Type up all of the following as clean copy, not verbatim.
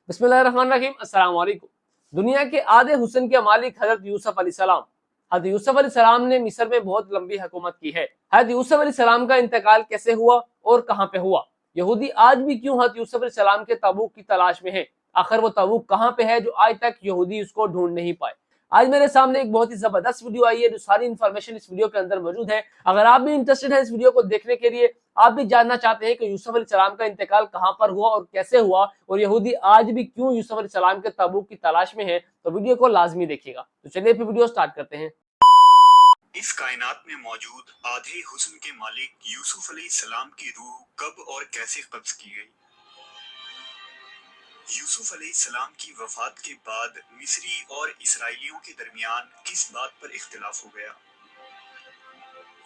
बिस्मिल्लाहिर्रहमानिर्रहीम। अस्सलाम वालेकुम। दुनिया के आधे हुस्न के मालिक हजरत यूसुफ अलैहिस्सलाम। हजरत यूसुफ अलैहिस्सलाम ने मिस्र में बहुत लंबी हुकूमत की है। हजरत यूसुफ अलैहिस्सलाम का इंतकाल कैसे हुआ और कहाँ पे हुआ? यहूदी आज भी क्यों हजरत यूसुफ अलैहिस्सलाम के ताबूत की तलाश में है? आखिर वो ताबूत कहाँ पे है जो आज तक यहूदी उसको ढूंढ नहीं पाए? आज मेरे सामने एक बहुत ही जबरदस्त वीडियो आई है जो सारी इन्फॉर्मेशन इस वीडियो के अंदर मौजूद है। अगर आप भी इंटरेस्टेड हैं इस वीडियो को देखने के लिए, आप भी जानना चाहते हैं कि यूसुफ अलैहिस्सलाम का इंतकाल कहां पर हुआ और कैसे हुआ और यहूदी आज भी क्यों यूसुफ अलैहिस्सलाम के ताबूत की तलाश में है, तो वीडियो को लाजमी देखिएगा। तो चलिए फिर वीडियो स्टार्ट करते हैं। इस कायनात में मौजूद आधे हुस्न के मालिक यूसुफ अलैहिस्सलाम की रूह कब और कैसे कब्ज की गई? यूसुफ अलैहिस्सलाम की वफात के बाद मिस्री और इसराइलियों के दरमियान किस बात पर इख्तिलाफ हो गया?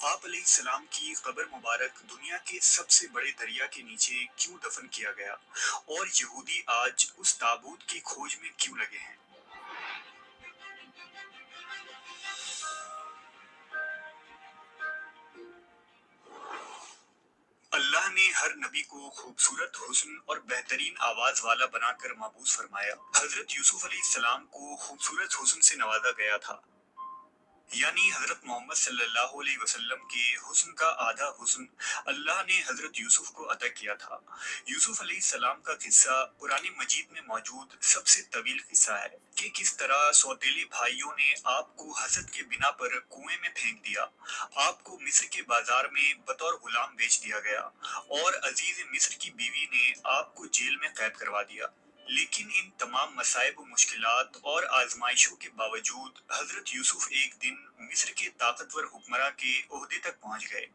आप अलैहिस्सलाम की कब्र मुबारक दुनिया के सबसे बड़े दरिया के नीचे क्यों दफन किया गया और यहूदी आज उस ताबूत की खोज में क्यों लगे हैं? अल्लाह ने हर नबी को खूबसूरत हुस्न और बेहतरीन आवाज वाला बनाकर मबूस फरमाया। हजरत यूसुफ अलैहिस्सलाम को खूबसूरत हुस्न से नवाजा गया था, यानी हजरत मोहम्मद सल्लल्लाहु अलैहि वसल्लम के हुस्न का आधा हुस्न अल्लाह ने हजरत यूसुफ को अता किया था। यूसुफ अलैहिस्सलाम का किस्सा कुरान मजीद में मौजूद सबसे तवील किस्सा है कि किस तरह सौतेले भाइयों ने आपको हसद के बिना पर कुएं में फेंक दिया, आपको मिस्र के बाजार में बतौर गुलाम बेच दिया गया और अजीज मिस्र की बीवी ने आपको जेल में कैद करवा दिया। लेकिन इन तमाम मसाइब मुश्किलात और आजमाइशों के बावजूद हजरत यूसुफ एक दिन मिस्र के ताकतवर हुक्मरान के ओहदे तक पहुंच गए।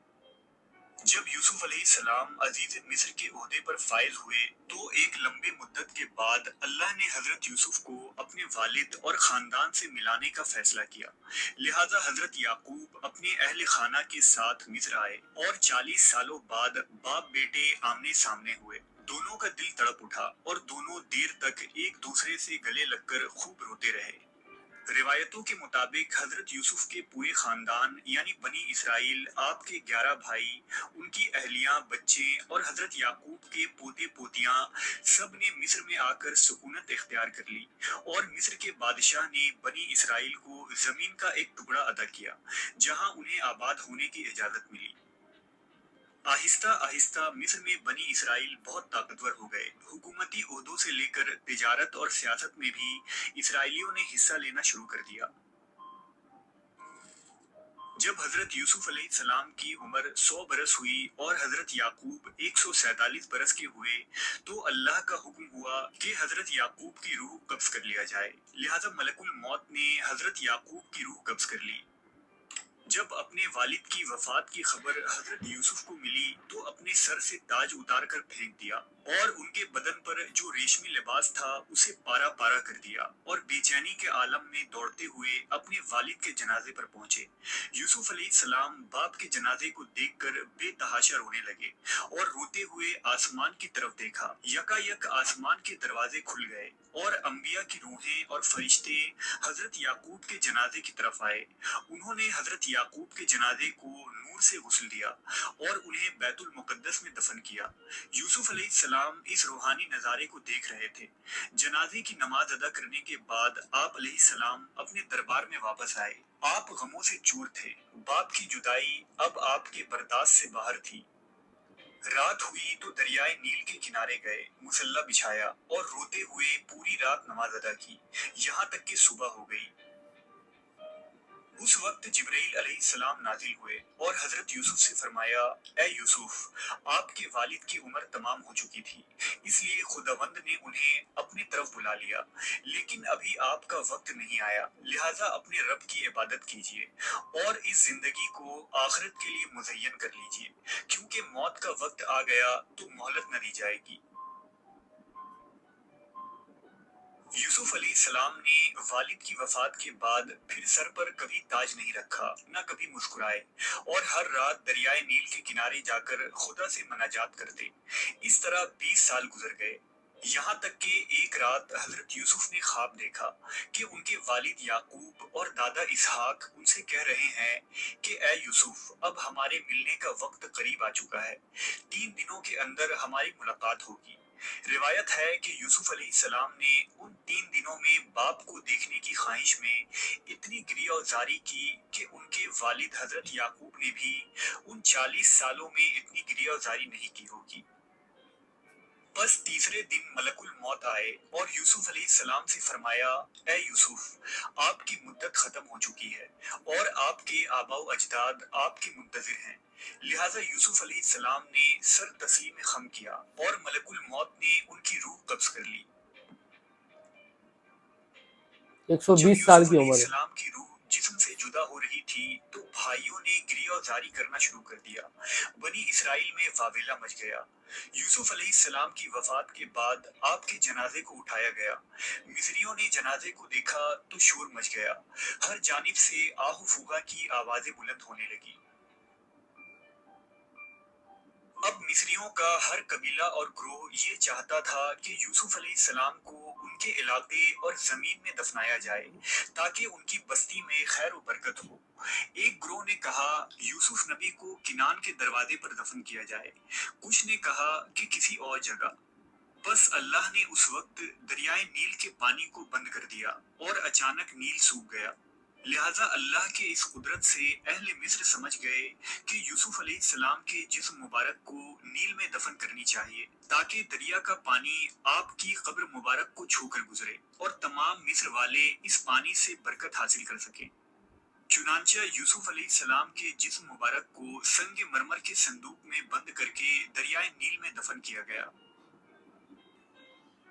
जब यूसुफ अलैहिस्सलाम अजीज मिस्र के ओहदे पर फाइज हुए तो एक लंबे मुद्दत के बाद अल्लाह ने हजरत यूसुफ को अपने वालिद और खानदान से मिलाने का फैसला किया। लिहाजा हजरत याकूब अपने अहले खाना के साथ मिस्र आए और 40 सालों बाद बाप बेटे आमने सामने हुए। दोनों का दिल तड़प उठा और दोनों देर तक एक दूसरे से गले लगकर खूब रोते रहे। रिवायतों के मुताबिक हजरत यूसुफ के पूरे खानदान यानी बनी इसराइल, आपके 11 भाई, उनकी अहलियां, बच्चे और हजरत याकूब के पोते पोतियां सब ने मिस्र में आकर सुकूनत इख्तियार कर ली और मिस्र के बादशाह ने बनी इसराइल को जमीन का एक टुकड़ा अदा किया जहां उन्हें आबाद होने की इजाजत मिली। आहिस्ता आहिस्ता मिस्र में बनी इसराइल बहुत ताकतवर हो गए। हुकूमती ओहदों से लेकर तिजारत और सियासत में भी इसराइलियों ने हिस्सा लेना शुरू कर दिया। जब हजरत यूसुफ अलैहिस्सलाम की उम्र 100 बरस हुई और हजरत याकूब 147 बरस के हुए तो अल्लाह का हुक्म हुआ कि हजरत याकूब की रूह कब्ज कर लिया जाए। लिहाजा मलकुल मौत ने हजरत याकूब की रूह कब्ज कर ली। जब अपने वालिद की वफात की खबर हजरत यूसुफ को मिली तो अपने सर से ताज उतार कर फेंक दिया और उनके बदन पर जो रेशमी लिबास था उसे पारा पारा कर दिया और बेचैनी के आलम में दौड़ते हुए अपने वालिद के जनाजे पर पहुंचे। यूसुफ अलैहिस्सलाम बाप के जनाजे को देखकर बेतहाशा रोने लगे और रोते हुए आसमान की तरफ देखा। यकायक आसमान के दरवाजे खुल गए और अंबिया की रूहें और फरिश्ते हजरत याकूब के जनाजे की तरफ आए। उन्होंने हजरत याकूब के जनाजे को नूर से गुस्ल दिया और उन्हें बैतुल मुकद्दस में दफन किया। यूसुफ अलैहिस्सलाम इस रूहानी नजारे को देख रहे थे। जनाजे की नमाज अदा करने के बाद आप अलैहिस्सलाम अपने दरबार में वापस आए। आप गमों से चूर थे। बाप की जुदाई अब आपके बर्दाश्त से बाहर थी। रात हुई तो दरियाए नील के किनारे गए, मुसल्ला बिछाया और रोते हुए पूरी रात नमाज अदा की, यहाँ तक कि सुबह हो गई। उस वक्त जिब्राइल अलैहिस्सलाम नाजिल हुए और हजरत यूसुफ से फरमाया, ए यूसुफ, आपके वालिद की उम्र तमाम हो चुकी थी, इसलिए खुदावंद ने उन्हें अपनी तरफ बुला लिया, लेकिन अभी आपका वक्त नहीं आया, लिहाजा अपने रब की इबादत कीजिए और इस जिंदगी को आखिरत के लिए मुज़य्यन कर लीजिए, क्योंकि मौत का वक्त आ गया तो मोहलत न दी जाएगी। यूसुफ अलैहिस्सलाम ने वालिद की वफात के बाद फिर सर पर कभी ताज नहीं रखा, न कभी मुस्कुराए और हर रात दरियाए नील के किनारे जाकर खुदा से मनाजात करते। इस तरह 20 साल गुजर गए, यहाँ तक कि एक रात हजरत यूसुफ ने ख्वाब देखा कि उनके वालिद याकूब और दादा इसहाक उनसे कह रहे हैं कि ए यूसुफ, अब हमारे मिलने का वक्त करीब आ चुका है, 3 दिनों के अंदर हमारी मुलाकात होगी। روایت ہے کہ یوسف علیہ السلام نے ان 3 دنوں میں باپ کو دیکھنے کی خواہش میں اتنی گریہ زاری کی کہ ان کے والد حضرت یعقوب نے بھی ان 40 سالوں میں اتنی گریہ زاری نہیں کی ہوگی۔ بس تیسرے دن ملک الموت آئے اور یوسف علیہ السلام سے فرمایا، اے یوسف، آپ کی مدت ختم ہو چکی ہے اور آپ کے آباء و اجداد آپ کے منتظر ہیں۔ لہٰذا یوسف علیہ السلام نے سر تسلیم خم کیا اور ملک الموت نے ان کی روح قبض کر لی۔ جب 120 سال یوسف کی علیہ عمر ہے۔ السلام کی روح جسم سے جدا ہو رہی تھی تو بھائیوں نے گریہ زاری کرنا شروع کر دیا۔ بنی اسرائیل میں واویلا مچ گیا۔ یوسف علیہ السلام کی وفات کے بعد آپ کے جنازے کو اٹھایا گیا۔ مصریوں نے جنازے کو دیکھا تو شور مچ گیا۔ ہر جانب سے آہ و فغاں کی آوازیں بلند ہونے لگی۔ اب مصریوں کا ہر قبیلہ اور گروہ یہ چاہتا تھا کہ یوسف علیہ السلام کو ان کے علاقے اور زمین میں دفنایا جائے تاکہ ان کی بستی میں خیر و برکت ہو۔ ایک گروہ نے کہا یوسف نبی کو کنان کے دروازے پر دفن کیا جائے، کچھ نے کہا کہ کسی اور جگہ۔ بس اللہ نے اس وقت دریائے نیل کے پانی کو بند کر دیا اور اچانک نیل سوکھ گیا۔ لہٰذا اللہ کے اس قدرت سے اہل مصر سمجھ گئے کہ یوسف علیہ السلام کے جسم مبارک کو نیل میں دفن کرنی چاہیے تاکہ دریا کا پانی آپ کی قبر مبارک کو چھو کر گزرے اور تمام مصر والے اس پانی سے برکت حاصل کر سکیں۔ چنانچہ یوسف علیہ السلام کے جسم مبارک کو سنگ مرمر کے صندوق میں بند کر کے دریائے نیل میں دفن کیا گیا۔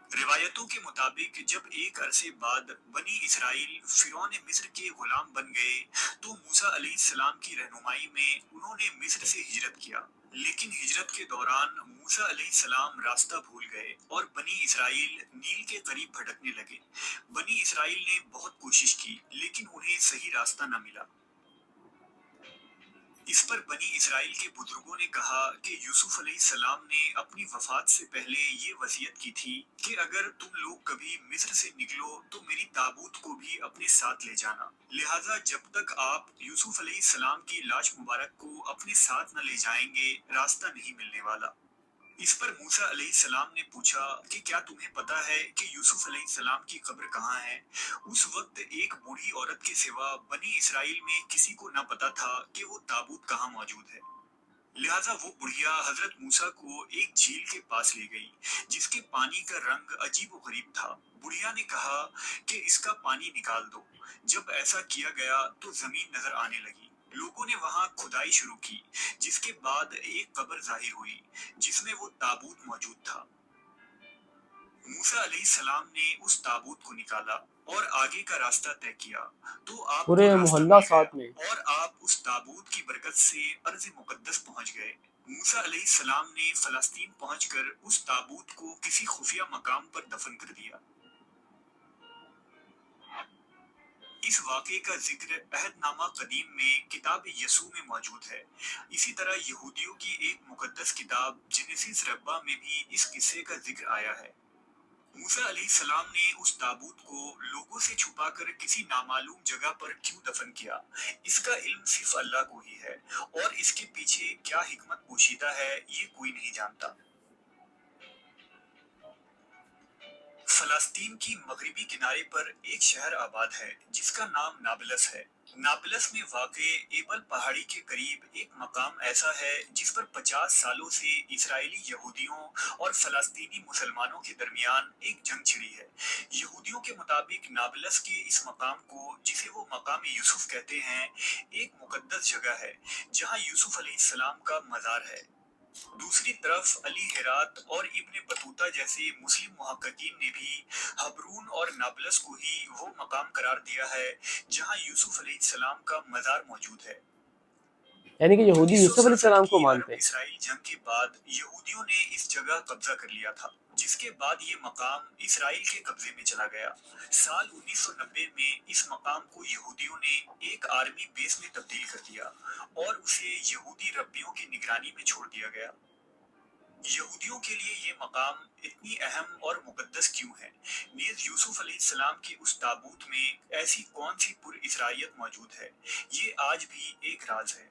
روایتوں کے مطابق جب ایک عرصے بعد بنی اسرائیل فرعون مصر کے غلام بن گئے تو موسیٰ علیہ السلام کی رہنمائی میں انہوں نے مصر سے ہجرت کیا، لیکن ہجرت کے دوران موسیٰ علیہ السلام راستہ بھول گئے اور بنی اسرائیل نیل کے قریب بھٹکنے لگے۔ بنی اسرائیل نے بہت کوشش کی لیکن انہیں صحیح راستہ نہ ملا۔ اس پر بنی اسرائیل کے بزرگوں نے کہا کہ یوسف علیہ السلام نے اپنی وفات سے پہلے یہ وصیت کی تھی کہ اگر تم لوگ کبھی مصر سے نکلو تو میری تابوت کو بھی اپنے ساتھ لے جانا، لہٰذا جب تک آپ یوسف علیہ السلام کی لاش مبارک کو اپنے ساتھ نہ لے جائیں گے راستہ نہیں ملنے والا۔ اس پر موسیٰ علیہ السلام نے پوچھا کہ کیا تمہیں پتا ہے کہ یوسف علیہ السلام کی قبر کہاں ہے؟ اس وقت ایک بوڑھی عورت کے سوا بنی اسرائیل میں کسی کو نہ پتا تھا کہ وہ تابوت کہاں موجود ہے۔ لہٰذا وہ بڑھیا حضرت موسیٰ کو ایک جھیل کے پاس لے گئی جس کے پانی کا رنگ عجیب و غریب تھا۔ بڑھیا نے کہا کہ اس کا پانی نکال دو۔ جب ایسا کیا گیا تو زمین نظر آنے لگی۔ لوگوں نے وہاں کھدائی شروع کی جس کے بعد ایک قبر ظاہر ہوئی جس میں وہ تابوت موجود تھا۔ موسیٰ علیہ السلام نے اس تابوت کو نکالا اور آگے کا راستہ طے کیا تو آپ کو پورے راستہ محلہ مل ساتھ میں۔ گیا اور آپ اس تابوت کی برکت سے ارض مقدس پہنچ گئے۔ موسیٰ علیہ السلام نے فلسطین پہنچ کر اس تابوت کو کسی خفیہ مقام پر دفن کر دیا۔ اس واقعے کا ذکر عہد نامہ قدیم میں کتاب یسوع میں موجود ہے۔ اسی طرح یہودیوں کی ایک مقدس کتاب جینیسس ربع میں بھی اس قصے کا ذکر آیا ہے۔ موسیٰ علیہ السلام نے اس تابوت کو لوگوں سے چھپا کر کسی نامعلوم جگہ پر کیوں دفن کیا، اس کا علم صرف اللہ کو ہی ہے اور اس کے پیچھے کیا حکمت پوشیدہ ہے یہ کوئی نہیں جانتا۔ فلسطین کی مغربی کنارے پر ایک شہر آباد ہے جس کا نام نابلس ہے۔ نابلس میں واقع ایبل پہاڑی کے قریب ایک مقام ایسا ہے جس پر 50 سالوں سے اسرائیلی یہودیوں اور فلسطینی مسلمانوں کے درمیان ایک جنگ چھڑی ہے۔ یہودیوں کے مطابق نابلس کے اس مقام کو، جسے وہ مقام یوسف کہتے ہیں، ایک مقدس جگہ ہے جہاں یوسف علیہ السلام کا مزار ہے۔ دوسری طرف علی ہرات اور ابن بطوطہ جیسے مسلم محققین نے بھی حبرون اور نابلس کو ہی وہ مقام قرار دیا ہے جہاں یوسف علیہ السلام کا مزار موجود ہے۔ یعنی کہ یہودی یوسف علیہ 1967 السلام کو کی مانتے عرب ہیں۔ اسرائیل جنگ کے بعد یہودیوں نے اس جگہ قبضہ کر لیا تھا، جس کے بعد یہ مقام اسرائیل کے قبضے میں چلا گیا۔ سال 1990 میں اس مقام کو یہودیوں نے ایک آرمی بیس میں تبدیل کر دیا اور اسے یہودی ربیوں کی نگرانی میں چھوڑ دیا گیا۔ یہودیوں کے لیے یہ مقام اتنی اہم اور مقدس کیوں ہے؟ نیز یوسف علیہ السلام کے اس تابوت میں ایسی کون سی پر اسرائیت موجود ہے؟ یہ آج بھی ایک راز ہے۔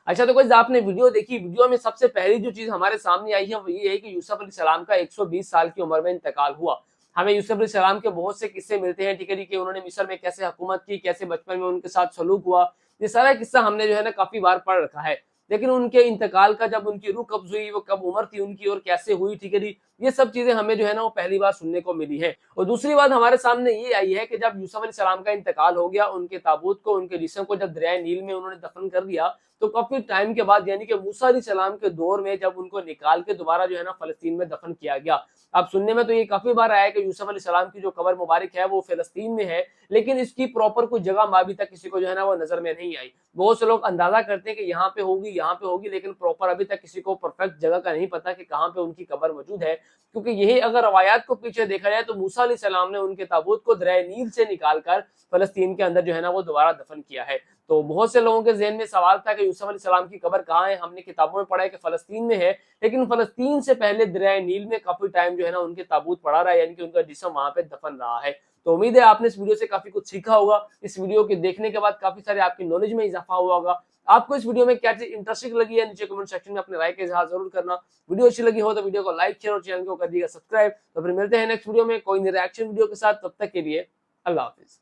अच्छा, तो guys आपने वीडियो देखी, वीडियो में सबसे पहली जो चीज हमारे सामने आई है वो ये है कि यूसुफ अलैहिस्सलाम का 120 साल की उम्र में इंतकाल हुआ। हमें यूसुफ अलैहिस्सलाम के बहुत से किस्से मिलते हैं, ठीक है जी, कि उन्होंने मिस्र में कैसे हुकूमत की, कैसे बचपन में उनके साथ सलूक हुआ। ये सारा किस्सा हमने जो है ना काफी बार पढ़ रखा है, लेकिन उनके इंतकाल का जब उनकी रूह कब्ज हुई, वो कब उम्र थी उनकी और कैसे हुई, ठीक है जी, ये सब चीजें हमें जो है ना वो पहली बार सुनने को मिली है। और दूसरी बात हमारे सामने ये आई है कि जब यूसुफ अलैहिस्सलाम का इंतकाल हो गया, उनके ताबूत को, उनके जिस्म को जब दरिया नील में उन्होंने दफन कर दिया, तो काफी टाइम के बाद यानी कि मूसा अलैहिस्सलाम के दौर में जब उनको निकाल के दोबारा जो है ना फलस्तीन में दफन किया गया। अब सुनने में तो ये काफी बार आया कि यूसुफ अलैहिस्सलाम की जो कब्र मुबारक है वो फलस्तीन में है, लेकिन इसकी प्रॉपर कोई जगह अभी तक किसी को जो है ना वो नजर में नहीं आई। बहुत से लोग अंदाजा करते हैं कि यहाँ पे होगी, यहाँ पे होगी, लेकिन प्रॉपर अभी तक किसी को परफेक्ट जगह का नहीं पता कि कहाँ पे उनकी कब्र मौजूद है। क्योंकि यही अगर रवायात को पीछे देखा जाए तो मूसा अलैहिस्सलाम ने उनके ताबूत को दरिया नील से निकालकर फलस्तीन के अंदर जो है ना वो दोबारा दफन किया है। तो बहुत से लोगों के ज़हन में सवाल था कि यूसुफ अलैहिस्सलाम की कब्र कहाँ है। हमने किताबों में पढ़ा है कि फलस्तीन में है, लेकिन फलस्तीन से पहले दरिया नील में काफी टाइम जो है ना उनके ताबूत पड़ा रहा है, यानी कि उनका जिस्म वहां पे दफन रहा है। तो उम्मीद है आपने इस वीडियो से काफी कुछ सीखा होगा। इस वीडियो के देखने के बाद काफी सारे आपकी नॉलेज में इजाफा हुआ होगा। आपको इस वीडियो में क्या चीज इंटरेस्टिंग लगी है, नीचे कमेंट सेक्शन में अपने राय का इजहार जरूर करना। वीडियो अच्छी लगी हो तो वीडियो को लाइक शेयर और चैनल को कर दिएगा सब्सक्राइब। तो फिर मिलते हैं नेक्स्ट वीडियो में कोई रिएक्शन वीडियो के साथ, तब तक के लिए अल्लाह हाफिज।